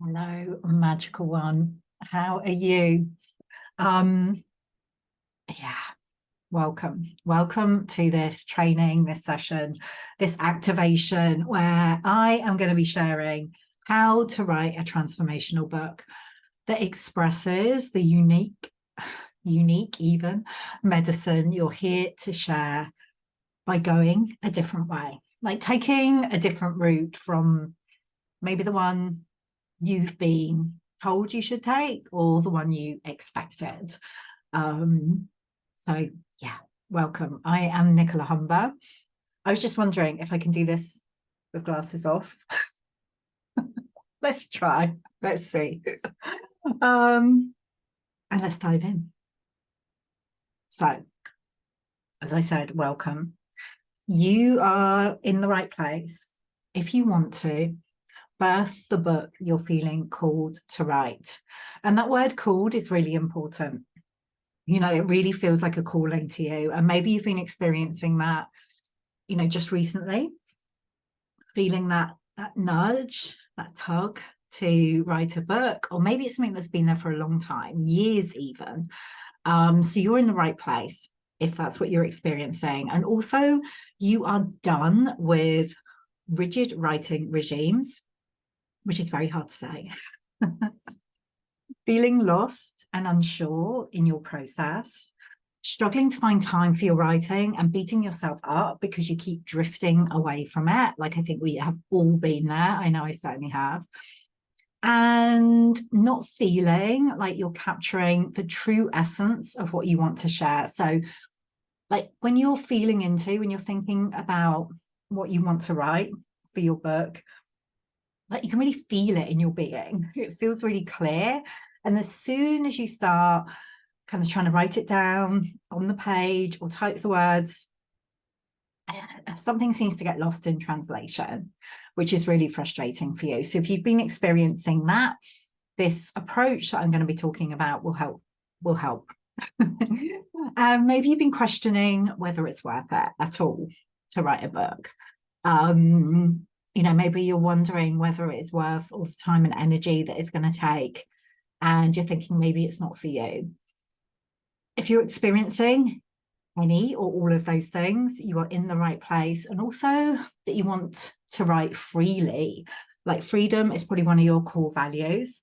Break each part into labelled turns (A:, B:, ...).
A: Hello, magical one. How are you? Um, yeah, welcome. Welcome to this training, this session, this activation where I am going to be sharing how to write a transformational book that expresses the unique even medicine you're here to share by going a different way, like taking a different route from maybe the one you've been told you should take or the one you expected. So yeah, welcome. I am Nicola Humber. I was just wondering if I can do this with glasses off. Let's try. Let's see. And let's dive in. So, as I said, welcome. You are in the right place if you want to birth the book you're feeling called to write. And that word called is really important. You know, it really feels like a calling to you. And maybe you've been experiencing that, just recently, feeling that nudge, that tug to write a book, or maybe it's something that's been there for a long time, years even. So you're in the right place if that's what you're experiencing. And also you are done with rigid writing regimes, which is very hard to say. Feeling lost and unsure in your process, struggling to find time for your writing and beating yourself up because you keep drifting away from it. Like I think we have all been there. I know I certainly have. And not feeling like you're capturing the true essence of what you want to share. So like when you're when you're thinking about what you want to write for your book, like you can really feel it in your being. It feels really clear. And as soon as you start kind of trying to write it down on the page or type the words, something seems to get lost in translation, which is really frustrating for you. So if you've been experiencing that, this approach that I'm going to be talking about will help. Maybe you've been questioning whether it's worth it at all to write a book. Maybe you're wondering whether it is worth all the time and energy that it's going to take, and you're thinking maybe it's not for you. If you're experiencing any or all of those things, you are in the right place. And also that you want to write freely. Like freedom is probably one of your core values,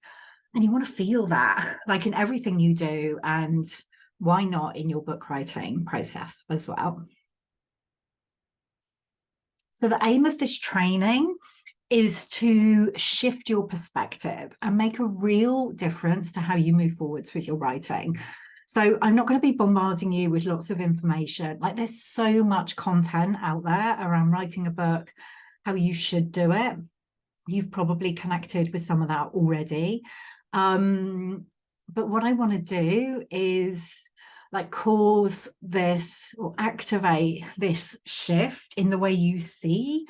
A: and you want to feel that like in everything you do, and why not in your book writing process as well. So the aim of this training is to shift your perspective and make a real difference to how you move forwards with your writing. So I'm not going to be bombarding you with lots of information. Like there's so much content out there around writing a book, how you should do it. You've probably connected with some of that already. But what I want to do is like cause this or activate this shift in the way you see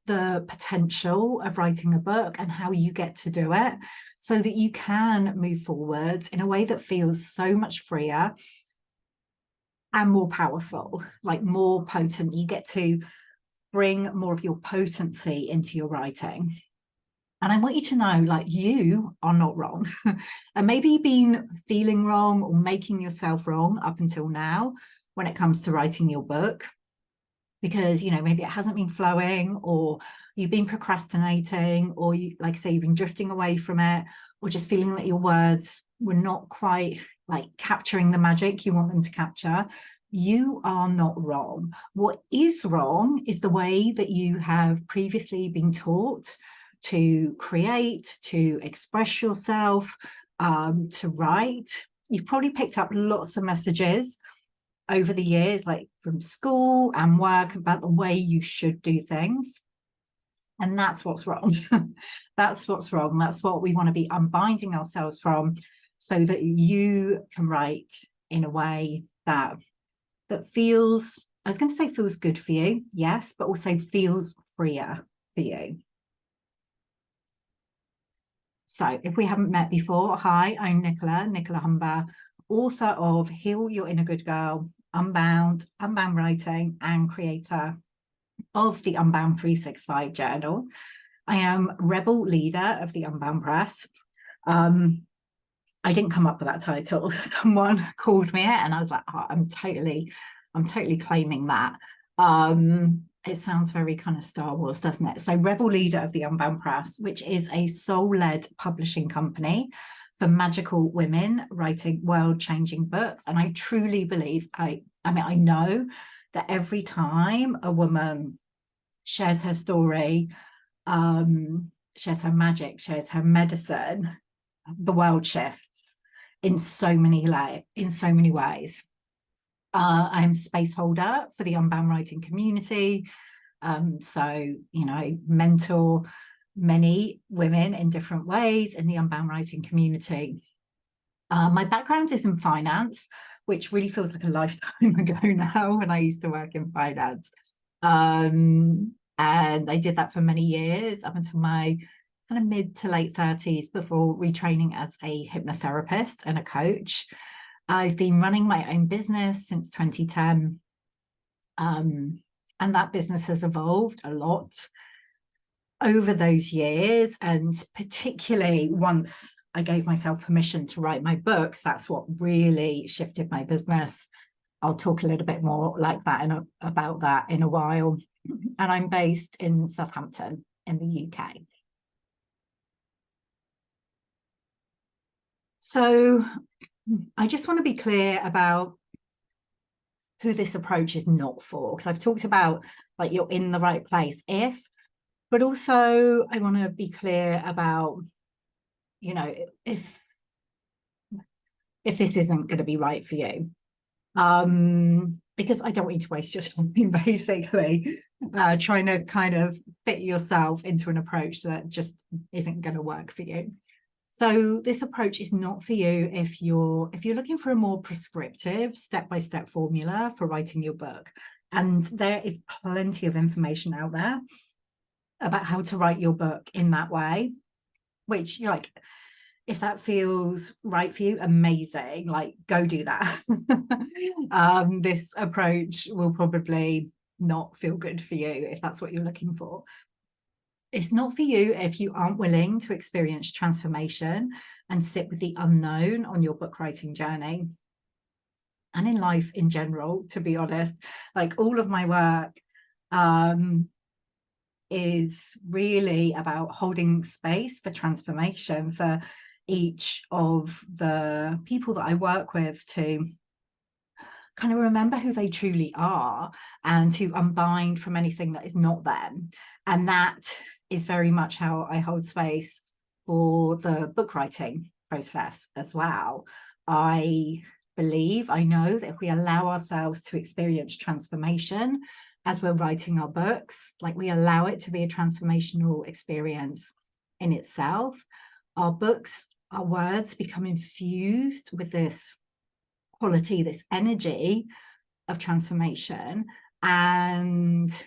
A: the potential of writing a book and how you get to do it, so that you can move forwards in a way that feels so much freer and more powerful, like more potent. You get to bring more of your potency into your writing. And I want you to know, like, you are not wrong. And maybe you've been feeling wrong or making yourself wrong up until now when it comes to writing your book, because, maybe it hasn't been flowing, or you've been procrastinating, or you, like I say, you've been drifting away from it, or just feeling that your words were not quite like capturing the magic you want them to capture. You are not wrong. What is wrong is the way that you have previously been taught to create, to express yourself, to write. You've probably picked up lots of messages over the years, like from school and work, about the way you should do things. And that's what's wrong. That's what's wrong. That's what we want to be unbinding ourselves from, so that you can write in a way that feels, I was going to say feels good for you, yes, but also feels freer for you. So if we haven't met before, hi, I'm Nicola Humber, author of Heal Your Inner Good Girl, Unbound Writing, and creator of the Unbound 365 journal. I am rebel leader of the Unbound Press. I didn't come up with that title. Someone called me it, and I was like, oh, I'm totally claiming that. It sounds very kind of Star Wars, doesn't it? So rebel leader of the Unbound Press, which is a soul-led publishing company for magical women writing world-changing books. And I truly believe, I mean, I know that every time a woman shares her story, shares her magic, shares her medicine, the world shifts in so many ways. I'm space holder for the Unbound writing community. So, mentor many women in different ways in the Unbound writing community. My background is in finance, which really feels like a lifetime ago now, when I used to work in finance. And I did that for many years, up until my kind of mid to late 30s, before retraining as a hypnotherapist and a coach. I've been running my own business since 2010. And that business has evolved a lot over those years. And particularly once I gave myself permission to write my books, that's what really shifted my business. I'll talk a little bit more like that about that in a while. And I'm based in Southampton in the UK. So I just want to be clear about who this approach is not for, because I've talked about like you're in the right place but also I want to be clear about, if this isn't going to be right for you. Because I don't want you to waste your time, basically, trying to kind of fit yourself into an approach that just isn't going to work for you. So this approach is not for you if you're looking for a more prescriptive step-by-step formula for writing your book. And there is plenty of information out there about how to write your book in that way, which, like, if that feels right for you, amazing, like, go do that. This approach will probably not feel good for you if that's what you're looking for. It's not for you if you aren't willing to experience transformation and sit with the unknown on your book writing journey, and in life in general, to be honest. Like, all of my work is really about holding space for transformation for each of the people that I work with, to kind of remember who they truly are and to unbind from anything that is not them. And that is very much how I hold space for the book writing process as well. I know that if we allow ourselves to experience transformation as we're writing our books, like, we allow it to be a transformational experience in itself, our books, our words become infused with this quality, this energy of transformation, and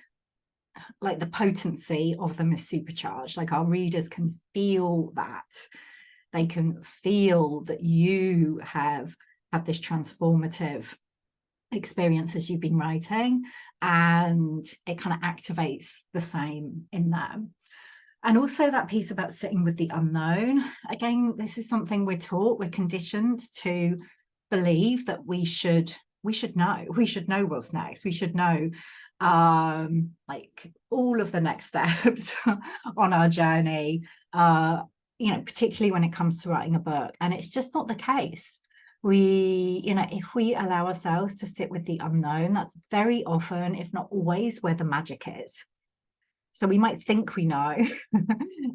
A: like the potency of them is supercharged. Like, our readers can feel that. They can feel that you have had this transformative experience as you've been writing, and it kind of activates the same in them. And also that piece about sitting with the unknown. Again, this is something we're taught, we're conditioned to believe that we should know what's next. We should know like all of the next steps on our journey, particularly when it comes to writing a book. And it's just not the case. If we allow ourselves to sit with the unknown, that's very often, if not always, where the magic is. So we might think we know,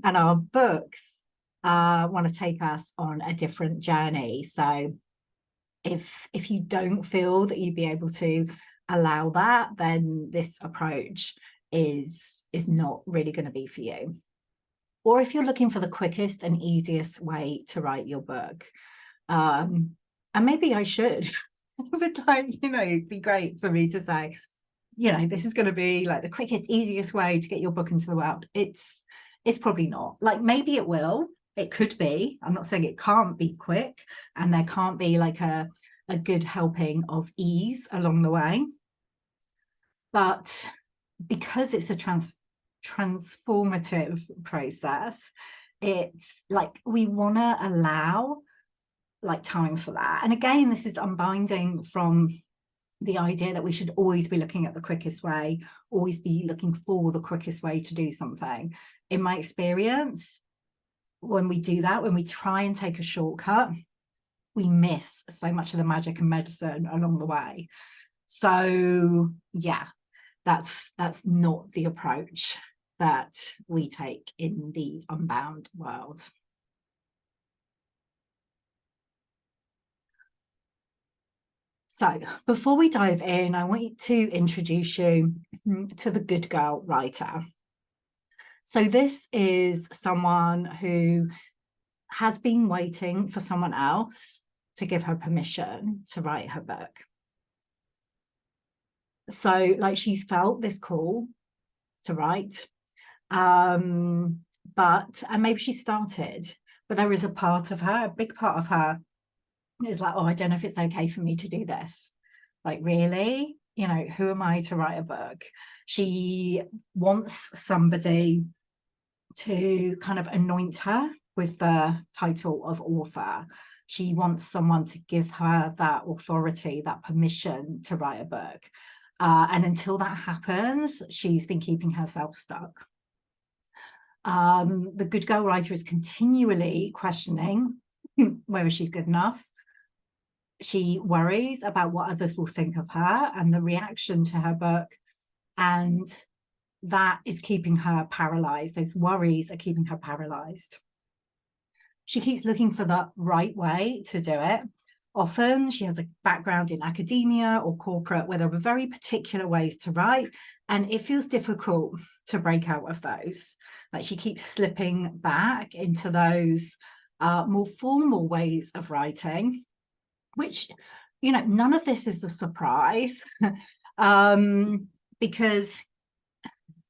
A: and our books want to take us on a different journey. So if you don't feel that you'd be able to allow that, then this approach is not really going to be for you. Or if you're looking for the quickest and easiest way to write your book, and maybe I should, but like, it'd be great for me to say, this is going to be like the quickest, easiest way to get your book into the world. It's probably not. Like, maybe it will. It could be. I'm not saying it can't be quick, and there can't be like a good helping of ease along the way. But because it's a transformative process. It's like we want to allow like time for that. And again, this is unbinding from the idea that we should always be looking at the quickest way, always be looking for the quickest way to do something. In my experience, when we do that, when we try and take a shortcut, we miss so much of the magic and medicine along the way. So yeah, that's not the approach that we take in the unbound world. So before we dive in, I want to introduce you to the good girl writer. So this is someone who has been waiting for someone else to give her permission to write her book. So like she's felt this call to write, and maybe she started, but there is a part of her, a big part of her is like, oh, I don't know if it's okay for me to do this. Like, really? You know, who am I to write a book? She wants somebody to kind of anoint her with the title of author. She wants someone to give her that authority, that permission to write a book. And until that happens, she's been keeping herself stuck. The good girl writer is continually questioning whether she's good enough. She worries about what others will think of her and the reaction to her book, and that is keeping her paralyzed. Those worries are keeping her paralyzed. She keeps looking for the right way to do it. Often she has a background in academia or corporate where there are very particular ways to write, and it feels difficult to break out of those. Like she keeps slipping back into those more formal ways of writing, which, you know, none of this is a surprise because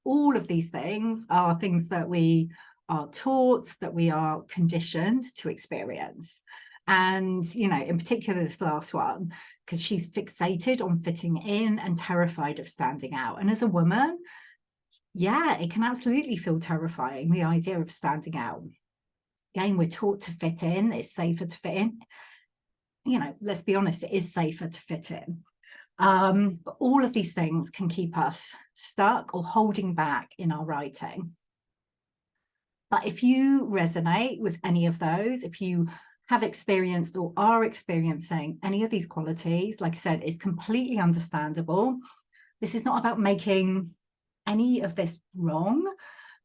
A: all of these things are things that we are taught, that we are conditioned to experience. And, you know, in particular, this last one, because she's fixated on fitting in and terrified of standing out. And as a woman, yeah, it can absolutely feel terrifying, the idea of standing out. Again, we're taught to fit in, it's safer to fit in. You know, let's be honest, it is safer to fit in. But all of these things can keep us stuck or holding back in our writing. But if you resonate with any of those, if you have experienced or are experiencing any of these qualities, like I said, it's completely understandable. This is not about making any of this wrong,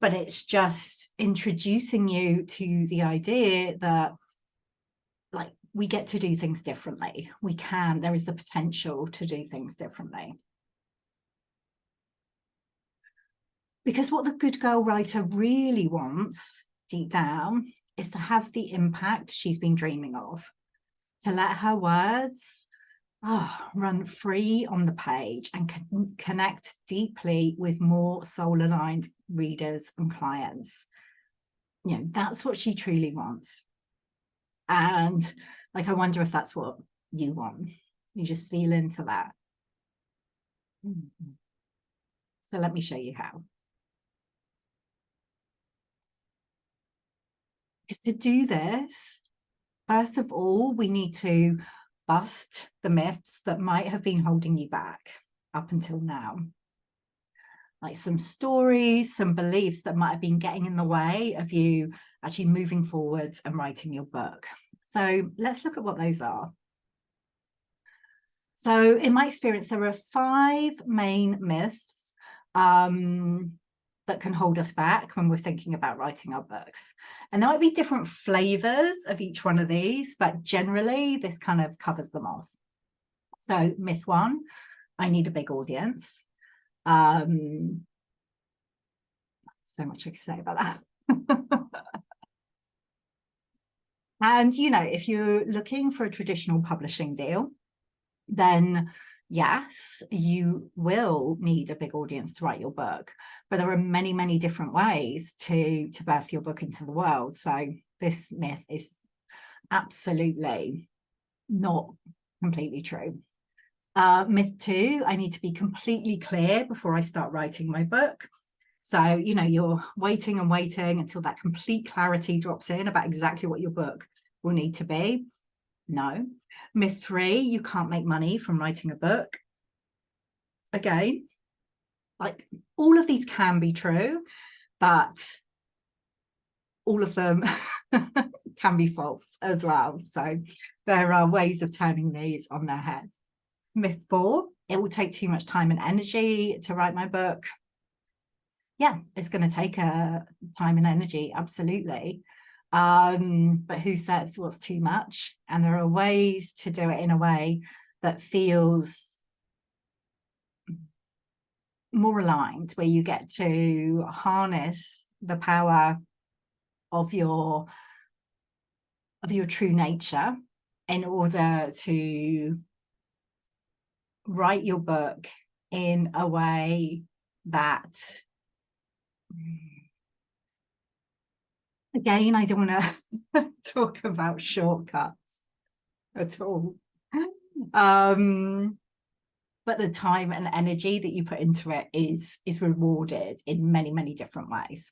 A: but it's just introducing you to the idea that, like, we get to do things differently. We can, there is the potential to do things differently. Because what the good girl writer really wants deep down is to have the impact she's been dreaming of, to let her words run free on the page and connect deeply with more soul-aligned readers and clients. You know, that's what she truly wants. And like, I wonder if that's what you want. You just feel into that. So let me show you how. Because to do this, first of all, we need to bust the myths that might have been holding you back up until now. Like some stories, some beliefs that might have been getting in the way of you actually moving forwards and writing your book. So let's look at what those are. So in my experience, there are 5 main myths that can hold us back when we're thinking about writing our books. And there might be different flavors of each one of these, but generally this kind of covers them off. So myth 1, I need a big audience. So much I can say about that. And, you know, if you're looking for a traditional publishing deal, then yes, you will need a big audience to write your book, but there are many, many different ways to birth your book into the world. So this myth is absolutely not completely true. Myth 2, I need to be completely clear before I start writing my book. So, you know, you're waiting and waiting until that complete clarity drops in about exactly what your book will need to be. No. Myth 3, you can't make money from writing a book. Again, like, all of these can be true, but all of them can be false as well. So there are ways of turning these on their head. Myth 4, it will take too much time and energy to write my book. Yeah, it's going to take time and energy, absolutely. But who says what's too much? And there are ways to do it in a way that feels more aligned, where you get to harness the power of your true nature in order to write your book in a way that, again, I don't want to talk about shortcuts at all. But the time and energy that you put into it is rewarded in many, many different ways.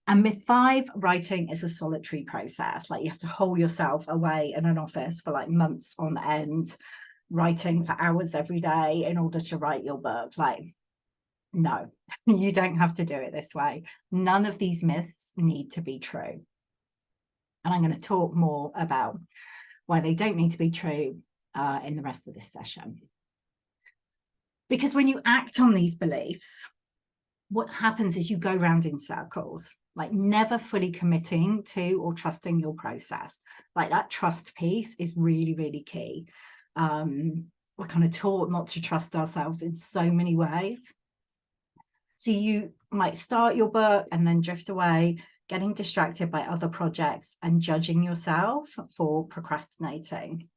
A: And myth 5, writing is a solitary process. Like, you have to hole yourself away in an office for like months on end, writing for hours every day in order to write your book. Like, no, you don't have to do it this way. None of these myths need to be true. And I'm going to talk more about why they don't need to be true in the rest of this session. Because when you act on these beliefs, what happens is you go round in circles, like never fully committing to or trusting your process. Like, that trust piece is really, really key. We're kind of taught not to trust ourselves in so many ways. So you might start your book and then drift away, getting distracted by other projects and judging yourself for procrastinating.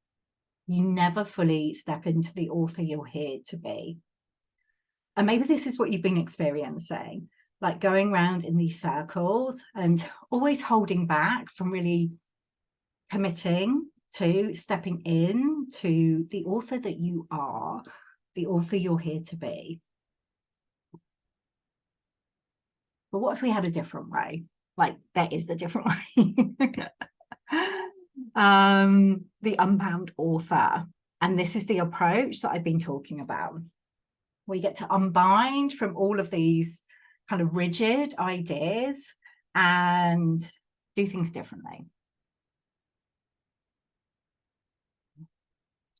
A: You never fully step into the author you're here to be. And maybe this is what you've been experiencing, like going around in these circles and always holding back from really committing to stepping in to the author that you are, the author you're here to be. But what if we had a different way? Like, there is a different way. The unbound author. And this is the approach that I've been talking about. We get to unbind from all of these kind of rigid ideas and do things differently.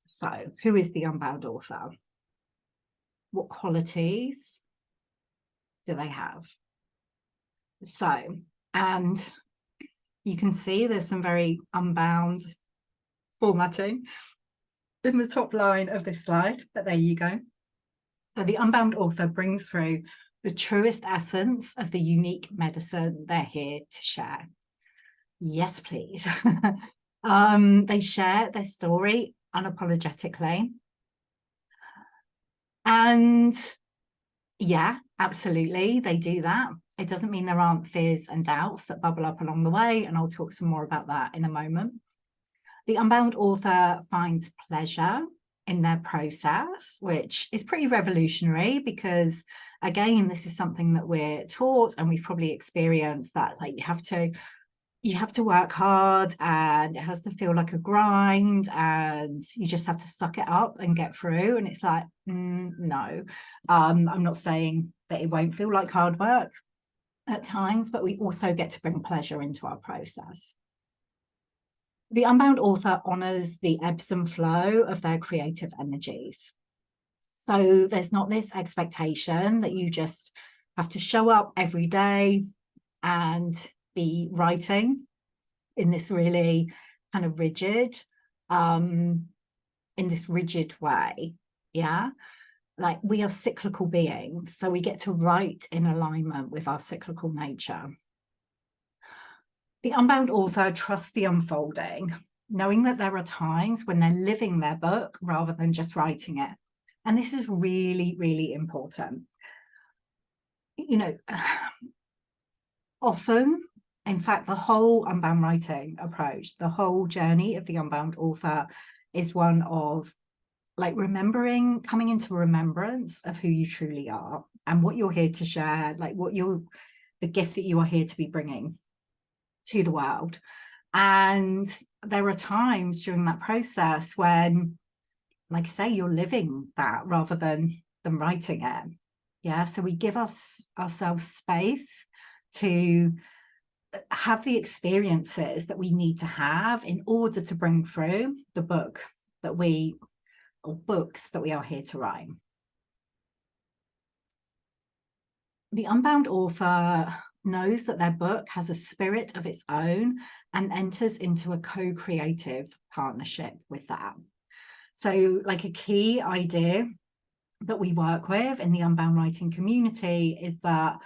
A: So, who is the unbound author? What qualities do they have? So, and you can see there's some very unbound formatting in the top line of this slide, but there you go. So the unbound author brings through the truest essence of the unique medicine they're here to share. Yes, please. They share their story unapologetically. And yeah, absolutely, they do that. It doesn't mean there aren't fears and doubts that bubble up along the way, and I'll talk some more about that in a moment. The unbound author finds pleasure in their process, which is pretty revolutionary because, again, this is something that we're taught and we've probably experienced, that like you have to work hard and it has to feel like a grind and you just have to suck it up and get through. And it's like, no, I'm not saying that it won't feel like hard work at times, but we also get to bring pleasure into our process. The unbound author honors the ebbs and flow of their creative energies. So there's not this expectation that you just have to show up every day and be writing in this really kind of rigid, in this rigid way. Yeah. Like, we are cyclical beings, so we get to write in alignment with our cyclical nature. The unbound author trusts the unfolding, knowing that there are times when they're living their book rather than just writing it. And this is really, really important. You know, often, in fact, the whole unbound writing approach, the whole journey of the unbound author is one of like coming into remembrance of who you truly are and what you're here to share, like the gift that you are here to be bringing to the world. And there are times during that process when, like I say, you're living that rather than writing it. Yeah. So we give ourselves space to have the experiences that we need to have in order to bring through the book or books that we are here to write. The unbound author knows that their book has a spirit of its own and enters into a co-creative partnership with that. So, like, a key idea that we work with in the unbound writing community is that,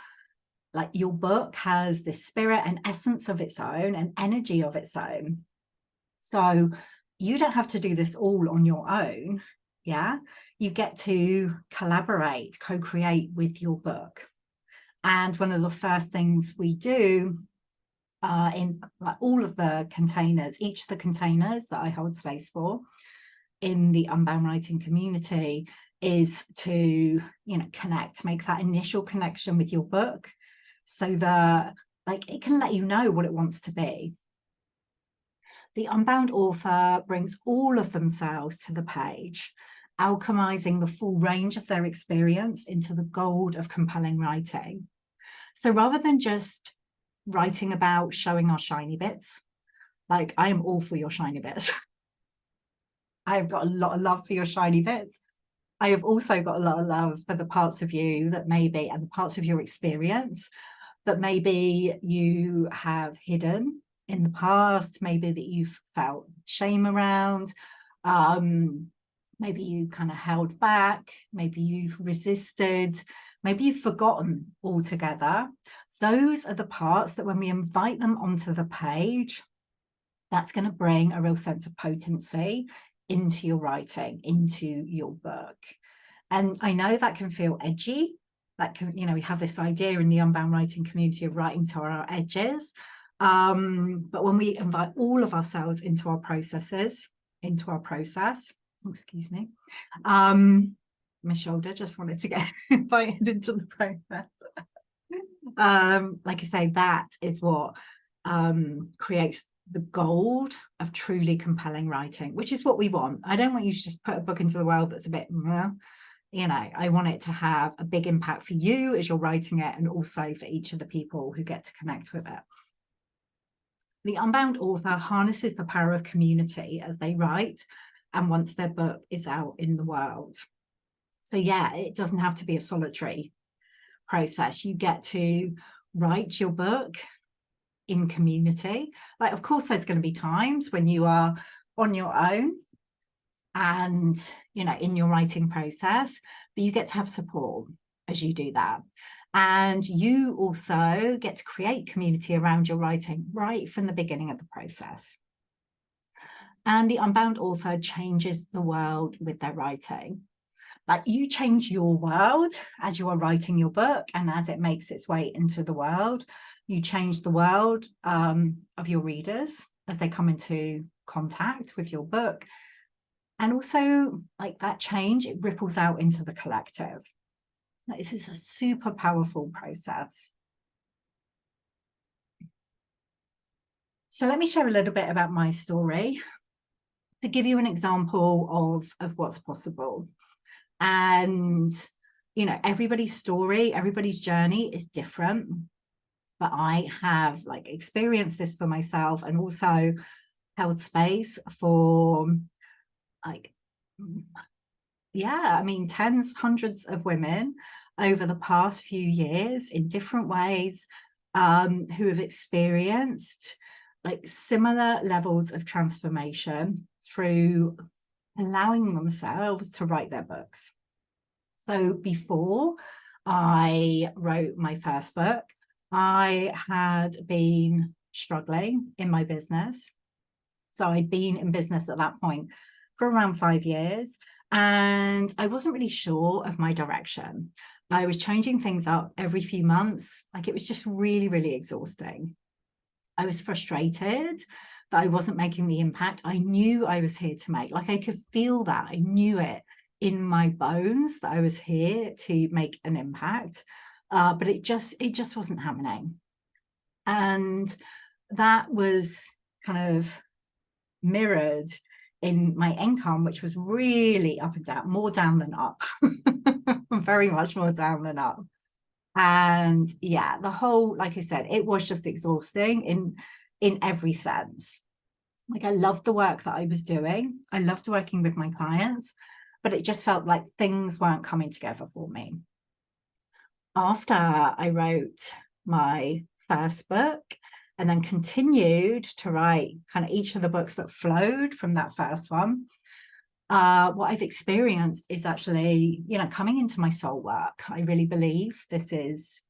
A: like, your book has this spirit and essence of its own and energy of its own. So you don't have to do this all on your own. Yeah, you get to collaborate, co-create with your book. And one of the first things we do in, like, all of the containers, each of the containers that I hold space for in the unbound writing community, is to, you know, make that initial connection with your book, so that, like, it can let you know what it wants to be. The unbound author brings all of themselves to the page, alchemizing the full range of their experience into the gold of compelling writing. So rather than just writing about showing our shiny bits, like, I am all for your shiny bits. I have got a lot of love for your shiny bits. I have also got a lot of love for the parts of you that maybe, and the parts of your experience that maybe you have hidden in the past, maybe that you've felt shame around, maybe you kind of held back, maybe you've resisted, maybe you've forgotten altogether. Those are the parts that when we invite them onto the page, that's going to bring a real sense of potency into your writing, into your book. And I know that can feel edgy. That can, you know, we have this idea in the unbound writing community of writing to our edges. But when we invite all of ourselves into our process, oh, excuse me, my shoulder just wanted to get invited into the process. Like I say, that is what creates the gold of truly compelling writing, which is what we want. I don't want you to just put a book into the world that's a bit, you know, I want it to have a big impact for you as you're writing it, and also for each of the people who get to connect with it. The unbound author harnesses the power of community as they write and once their book is out in the world. So yeah, it doesn't have to be a solitary process. You get to write your book in community. Like, of course, there's going to be times when you are on your own and, you know, in your writing process, but you get to have support as you do that. And you also get to create community around your writing right from the beginning of the process. And the unbound author changes the world with their writing. Like, you change your world as you are writing your book, and as it makes its way into the world, you change the world of your readers as they come into contact with your book. And also, like, that change, it ripples out into the collective. This is a super powerful process. So let me share a little bit about my story to give you an example of what's possible. And, you know, everybody's story, everybody's journey is different, but I have, like, experienced this for myself and also held space for, like, yeah, I mean, tens, hundreds of women over the past few years in different ways, who have experienced, like, similar levels of transformation through allowing themselves to write their books. So before I wrote my first book, I had been struggling in my business. So I'd been in business at that point for around 5 years, and I wasn't really sure of my direction. I was changing things up every few months. Like, it was just really, really exhausting. I was frustrated that I wasn't making the impact I knew I was here to make. Like, I could feel that. I knew it in my bones that I was here to make an impact. But it just wasn't happening. And that was kind of mirrored in my income, which was really up and down, more down than up, very much more down than up. And yeah, the whole, like I said, it was just exhausting in every sense. Like, I loved the work that I was doing. I loved working with my clients, but it just felt like things weren't coming together for me. After I wrote my first book and then continued to write kind of each of the books that flowed from that first one, what I've experienced is actually, coming into my soul work. I really believe this is,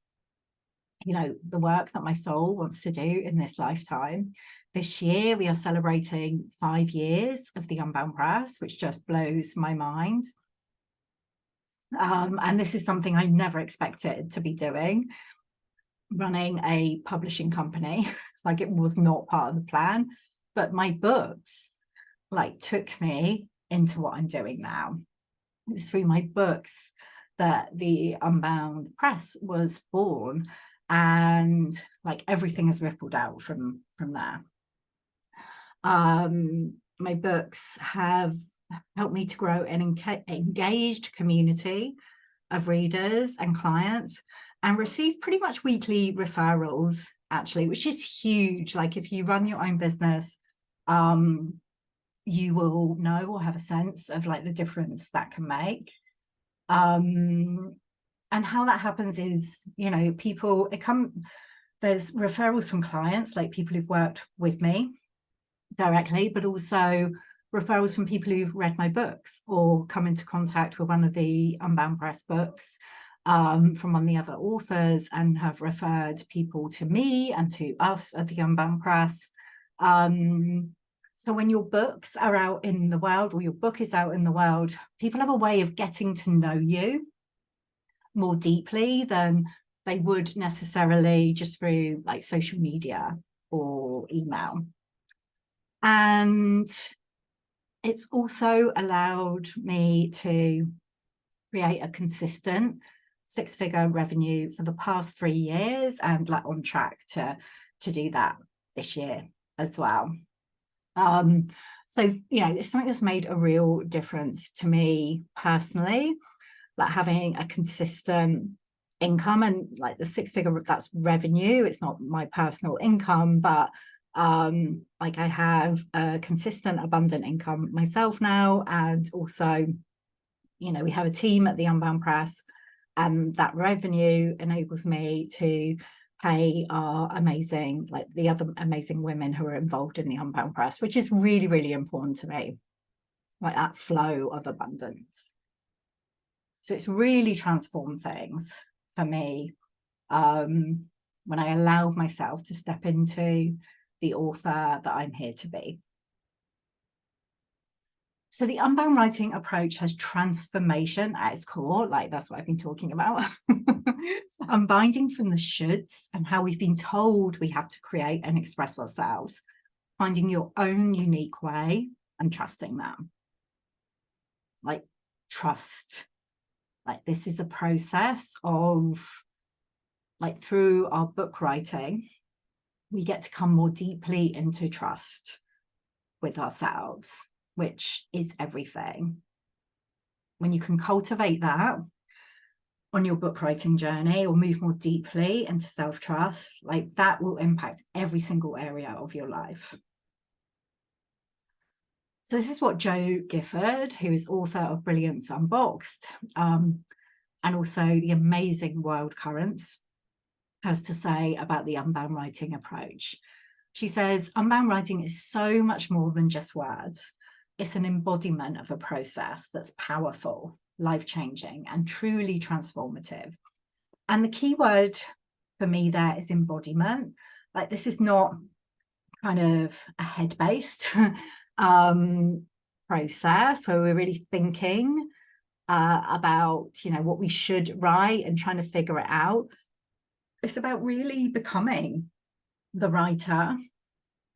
A: the work that my soul wants to do in this lifetime. This year, we are celebrating 5 years of the Unbound Press, which just blows my mind. And this is something I never expected to be doing, running a publishing company. Like, it was not part of the plan, but my books took me into what I'm doing now. It was through my books that the Unbound Press was born, and everything has rippled out from there. My books have helped me to grow an engaged community of readers and clients, and receive pretty much weekly referrals, actually, which is huge. Like, if you run your own business, you will know or have a sense of the difference that can make. And how that happens is, there's referrals from clients, like people who've worked with me directly, but also referrals from people who've read my books or come into contact with one of the Unbound Press books from one of the other authors, and have referred people to me and to us at the Unbound Press. So when your books are out in the world, or your book is out in the world, people have a way of getting to know you more deeply than they would necessarily just through social media or email. And it's also allowed me to create a consistent 6-figure revenue for the past 3 years, and on track to do that this year as well. So it's something that's made a real difference to me personally, having a consistent income, and the 6-figure, that's revenue. It's not my personal income, but I have a consistent, abundant income myself now. And also, we have a team at the Unbound Press, and that revenue enables me to pay our amazing, the other amazing women who are involved in the Unbound Press, which is really, really important to me, that flow of abundance. So it's really transformed things for me when I allowed myself to step into the author that I'm here to be. So the Unbound writing approach has transformation at its core. That's what I've been talking about. Unbinding from the shoulds and how we've been told we have to create and express ourselves, finding your own unique way and trusting that. Trust. This is a process of, through our book writing, we get to come more deeply into trust with ourselves, which is everything. When you can cultivate that on your book writing journey, or move more deeply into self-trust, that will impact every single area of your life. So this is what Jo Gifford, who is author of Brilliance Unboxed, and also The Amazing Wild Currents, has to say about the Unbound writing approach. She says, Unbound writing is so much more than just words. It's an embodiment of a process that's powerful, life-changing, and truly transformative. And the key word for me there is embodiment. This is not kind of a head-based process where we're really thinking about, what we should write and trying to figure it out. It's about really becoming the writer,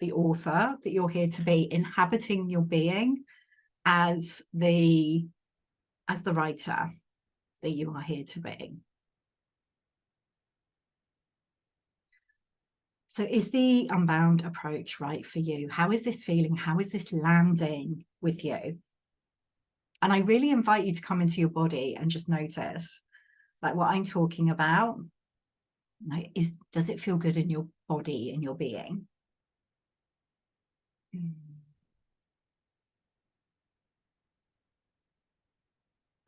A: the author that you're here to be, inhabiting your being as the writer that you are here to be. So is the unbound approach right for you? How is this feeling? How is this landing with you? And I really invite you to come into your body and just notice, like what I'm talking about, like, does it feel good in your body, in your being?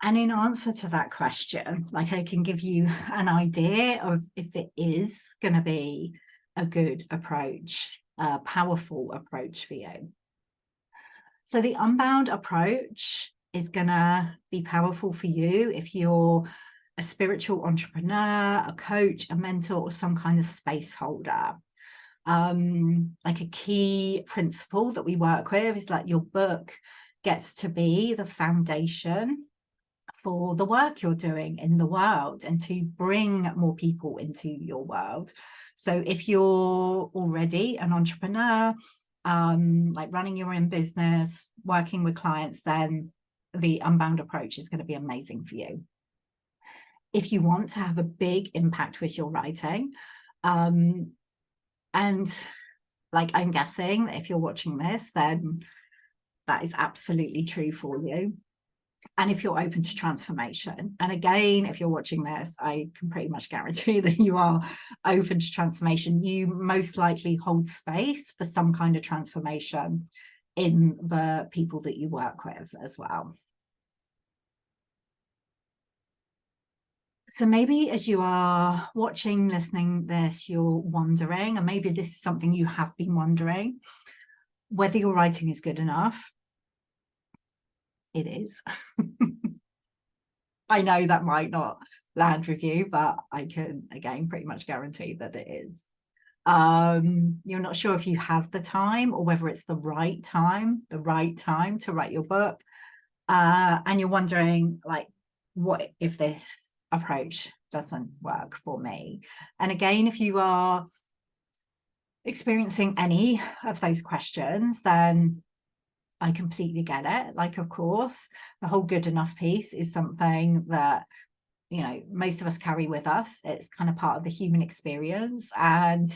A: And in answer to that question, like I can give you an idea of if it is going to be a good approach, a powerful approach for you. So the unbound approach is going to be powerful for you if you're a spiritual entrepreneur, a coach, a mentor, or some kind of space holder. Like a key principle that we work with is that your book gets to be the foundation for the work you're doing in the world and to bring more people into your world. So if you're already an entrepreneur, like running your own business, working with clients, then the unbound approach is going to be amazing for you. If you want to have a big impact with your writing, and like I'm guessing that if you're watching this, then that is absolutely true for you. And if you're open to transformation, and again, if you're watching this, I can pretty much guarantee that you are open to transformation. You most likely hold space for some kind of transformation in the people that you work with as well. So maybe as you are watching, listening this, you're wondering, and maybe this is something you have been wondering, whether your writing is good enough. It is. I know that might not land with you, but I can, again, pretty much guarantee that it is. You're not sure if you have the time or whether it's the right time to write your book. And you're wondering, like, what if this approach doesn't work for me? And again, if you are experiencing any of those questions, then I completely get it. Like, of course, the whole good enough piece is something that, you know, most of us carry with us. It's kind of part of the human experience, and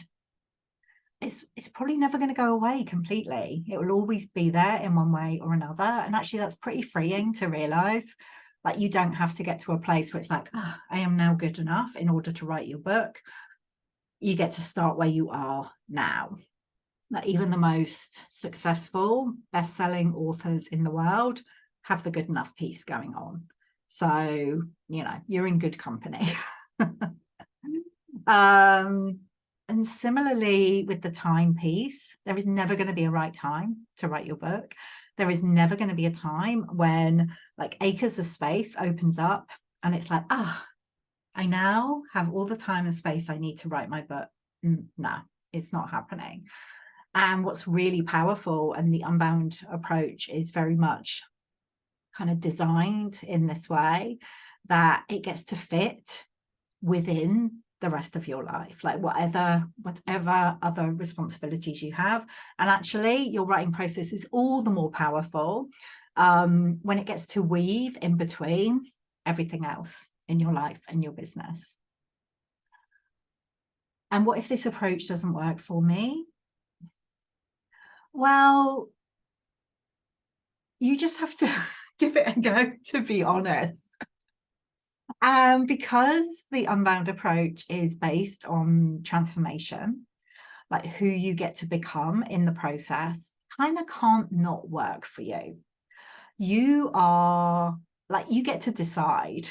A: it's probably never going to go away completely. It will always be there in one way or another. And actually, that's pretty freeing to realize. Like, you don't have to get to a place where it's like, oh, I am now good enough in order to write your book. You get to start where you are now. Like, even the most successful best-selling authors in the world have the good enough piece going on. So, you know, you're in good company. And similarly with the time piece, there is never going to be a right time to write your book. There is never going to be a time when, like, acres of space opens up and it's like, I now have all the time and space I need to write my book. No, it's not happening. And what's really powerful, and the unbound approach is very much kind of designed in this way, that it gets to fit within the rest of your life, like whatever other responsibilities you have. And actually, your writing process is all the more powerful when it gets to weave in between everything else in your life and your business. And what if this approach doesn't work for me? Well, you just have to give it a go, to be honest. Because the unbound approach is based on transformation, like who you get to become in the process, kind of can't not work for you. You are, like, you get to decide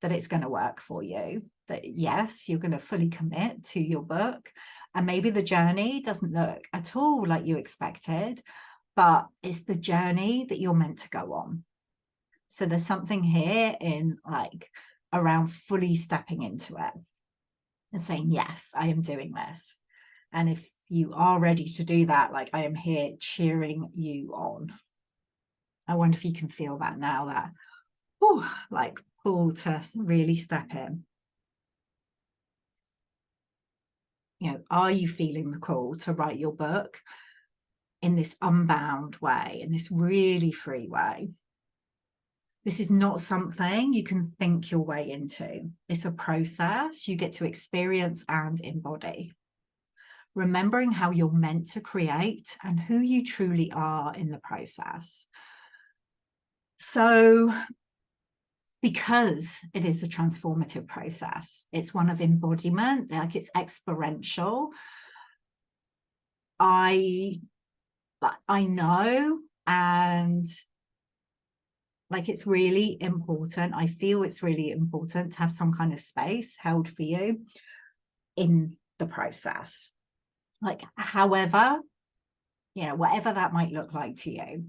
A: that it's going to work for you, that yes, you're going to fully commit to your book. And maybe the journey doesn't look at all like you expected, but it's the journey that you're meant to go on. So there's something here in, like, around fully stepping into it and saying, yes, I am doing this. And if you are ready to do that, like, I am here cheering you on. I wonder if you can feel that now, that, like, pull to really step in. are you feeling the call to write your book in this unbound way, in this really free way? This is not something you can think your way into. It's a process you get to experience and embody. Remembering how you're meant to create and who you truly are in the process. So, because it is a transformative process, it's one of embodiment, like it's experiential. I know, and like it's really important. I feel it's really important to have some kind of space held for you in the process. Like, however, whatever that might look like to you,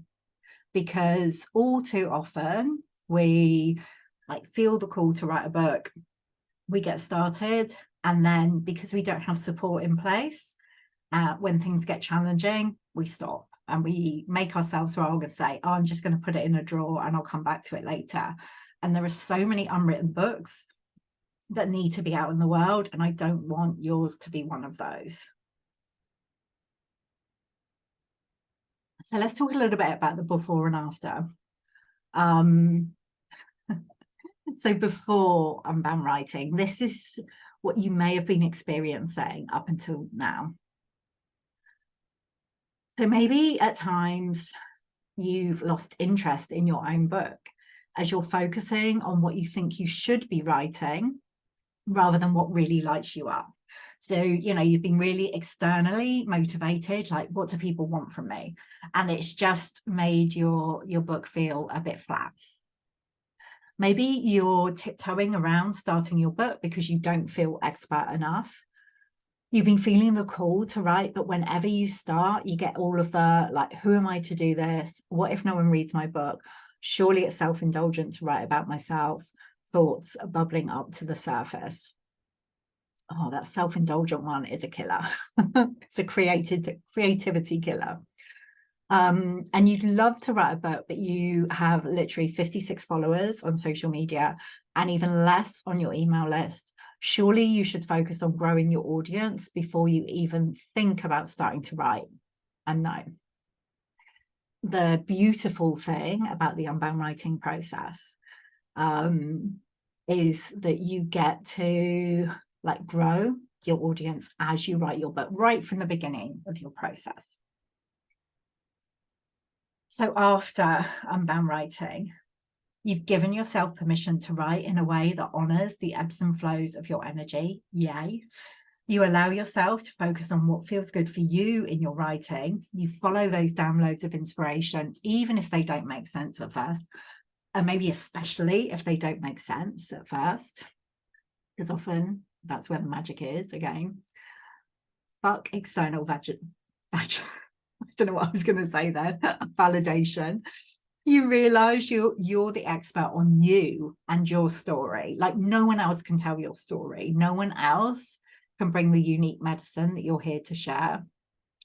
A: because all too often we like feel the call to write a book, we get started, and then because we don't have support in place, when things get challenging, we stop and we make ourselves wrong and say, oh, I'm just going to put it in a drawer and I'll come back to it later. And there are so many unwritten books that need to be out in the world, and I don't want yours to be one of those. So let's talk a little bit about the before and after. So before unbound writing, this is what you may have been experiencing up until now. So maybe at times you've lost interest in your own book as you're focusing on what you think you should be writing rather than what really lights you up. So, you've been really externally motivated, like, what do people want from me? And it's just made your book feel a bit flat. Maybe you're tiptoeing around starting your book because you don't feel expert enough. You've been feeling the call to write, but whenever you start, you get all of the, like, who am I to do this? What if no one reads my book? Surely it's self-indulgent to write about myself. Thoughts are bubbling up to the surface. Oh, that self-indulgent one is a killer. It's a creativity killer. And you'd love to write a book, but you have literally 56 followers on social media and even less on your email list. Surely you should focus on growing your audience before you even think about starting to write. And no. The beautiful thing about the unbound writing process is that you get to like grow your audience as you write your book right from the beginning of your process. So after unbound writing, you've given yourself permission to write in a way that honors the ebbs and flows of your energy. Yay. You allow yourself to focus on what feels good for you in your writing. You follow those downloads of inspiration, even if they don't make sense at first, and maybe especially if they don't make sense at first, because often that's where the magic is again. Fuck external I don't know what I was going to say there. Validation. You realize you're the expert on you and your story. Like, no one else can tell your story. No one else can bring the unique medicine that you're here to share.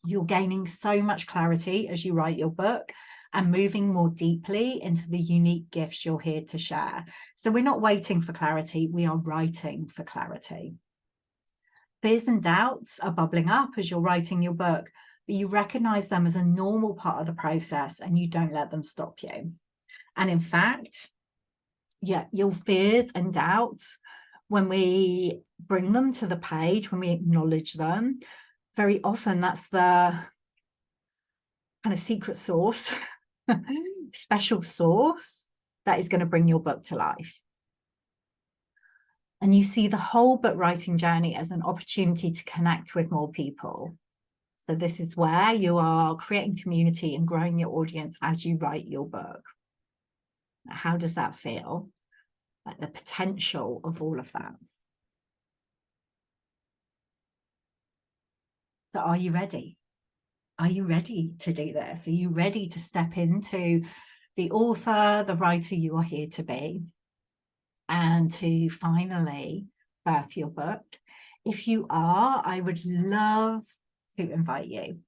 A: You're gaining so much clarity as you write your book and moving more deeply into the unique gifts you're here to share. So we're not waiting for clarity. We are writing for clarity. Fears and doubts are bubbling up as you're writing your book, but you recognize them as a normal part of the process and you don't let them stop you. And in fact, your fears and doubts, when we bring them to the page, when we acknowledge them, very often that's the kind of secret sauce, special sauce that is going to bring your book to life. And you see the whole book writing journey as an opportunity to connect with more people. So this is where you are creating community and growing your audience as you write your book. How does that feel? Like the potential of all of that. So are you ready? Are you ready to do this? Are you ready to step into the author, the writer you are here to be, and to finally birth your book? If you are, I would love to invite you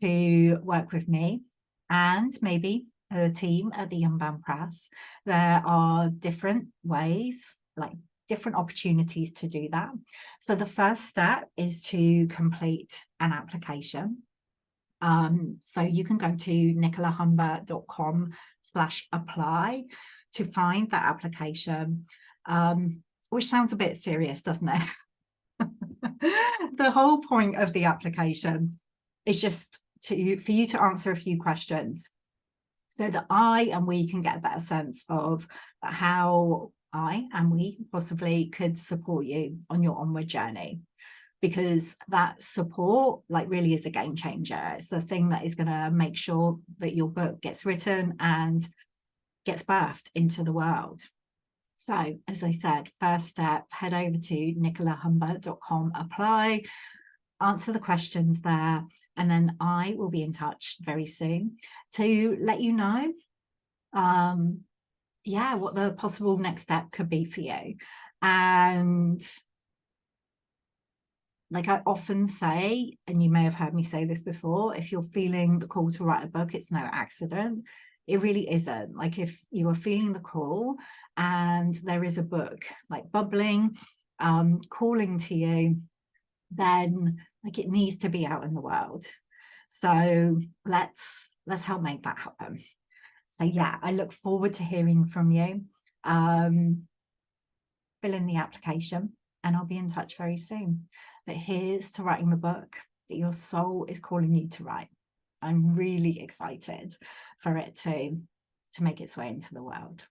A: to work with me and maybe a team at the Unbound Press. There are different ways, like different opportunities to do that. So the first step is to complete an application. So you can go to nicolahumber.com/apply to find that application, which sounds a bit serious, doesn't it? The whole point of the application is just for you to answer a few questions so that I and we can get a better sense of how I and we possibly could support you on your onward journey. Because that support really is a game changer. It's the thing that is going to make sure that your book gets written and gets birthed into the world. So, as I said, first step, head over to nicolahumber.com, apply, answer the questions there, and then I will be in touch very soon to let you know what the possible next step could be for you. And like I often say, and you may have heard me say this before, if you're feeling the call to write a book, it's no accident. It really isn't. Like if you are feeling the call and there is a book like bubbling, calling to you, then like it needs to be out in the world. So let's help make that happen. So yeah, I look forward to hearing from you. Fill in the application and I'll be in touch very soon. But here's to writing the book that your soul is calling you to write. I'm really excited for it to make its way into the world.